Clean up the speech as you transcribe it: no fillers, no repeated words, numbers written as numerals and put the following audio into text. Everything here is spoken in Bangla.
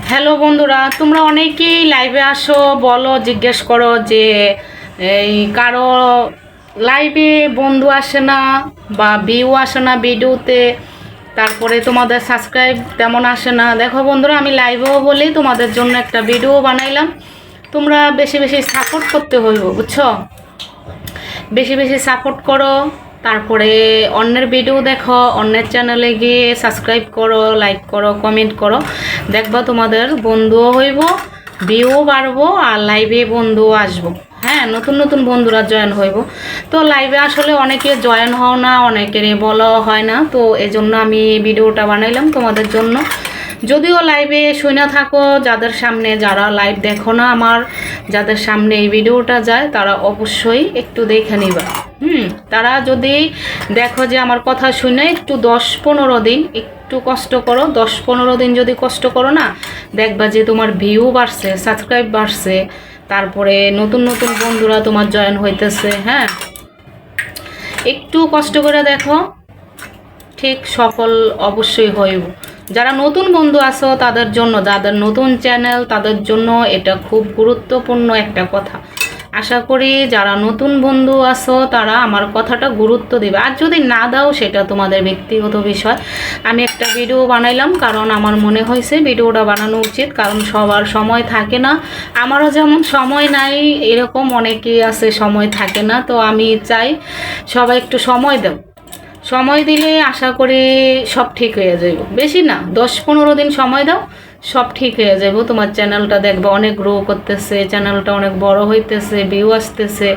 হ্যালো বন্ধুরা, তোমরা অনেকেই লাইভে আসো, বলো, জিজ্ঞেস করো যে এই কারো লাইভে বন্ধু আসে না বা ভিউ আসে না ভিডিওতে, তারপরে তোমাদের সাবস্ক্রাইব তেমন আসে না। দেখো বন্ধুরা, আমি লাইভেও বলি তোমাদের জন্য একটা ভিডিও বানাইলাম। তোমরা বেশি বেশি সাপোর্ট করতে হইব, বুঝছো? বেশি বেশি সাপোর্ট করো, তারপরে অন্যের ভিডিও দেখো, অন্যের চ্যানেলে গিয়ে সাবস্ক্রাইব করো, লাইক করো, কমেন্ট করো। দেখবা তোমাদের বন্ধুও হইব, ভিউ বাড়বো, আর লাইভে বন্ধুও আসবো। হ্যাঁ, নতুন নতুন বন্ধুরা জয়েন হইব। তো লাইভে আসলে অনেকে জয়েন হও না, অনেকেরই বলা হয় না, তো এই জন্য আমি ভিডিওটা বানাইলাম তোমাদের জন্য। যদিও লাইভে শুনে থাকো, যাদের সামনে, যারা লাইভ দেখো না আমার, যাদের সামনে এই ভিডিওটা যায়, তারা অবশ্যই একটু দেখে নিবা। তারা যদি দেখো যে আমার কথা শুনে একটু 10-15 দিন একটু কষ্ট করো, 10-15 দিন যদি কষ্ট করো না, দেখবা যে তোমার ভিউ বাড়ছে, সাবস্ক্রাইব বাড়ছে, তারপরে নতুন নতুন বন্ধুরা তোমার জয়েন হইতেছে। হ্যাঁ, একটু কষ্ট করে দেখো, ঠিক সফল অবশ্যই হইব। যারা নতুন বন্ধু আছো তাদের জন্য, যাদের নতুন চ্যানেল, তাদের জন্য এটা খুব গুরুত্বপূর্ণ একটা কথা। আশা করি যারা নতুন বন্ধু আছো তারা আমার কথাটা গুরুত্ব দিবে, আর যদি না দাও সেটা তোমাদের ব্যক্তিগত বিষয়। আমি একটা ভিডিও বানাইলাম কারণ আমার মনে হয়েছে ভিডিওটা বানানো উচিত, কারণ সবার সময় থাকে না। আমারও যেমন সময় নাই, এরকম অনেকেই আছে সময় থাকে না। তো আমি চাই সবাই একটু সময় দাও, সময় দিলে আশা করি সব ঠিক হয়ে যাইব। বেশি না, 10-15 দিন সময় দাও, সব ঠিক হয়ে যাইব। তোমার চ্যানেলটা দেখবা অনেক গ্রো করতেছে, চ্যানেলটা অনেক বড় হইতেছে, ভিউ আসতেছে।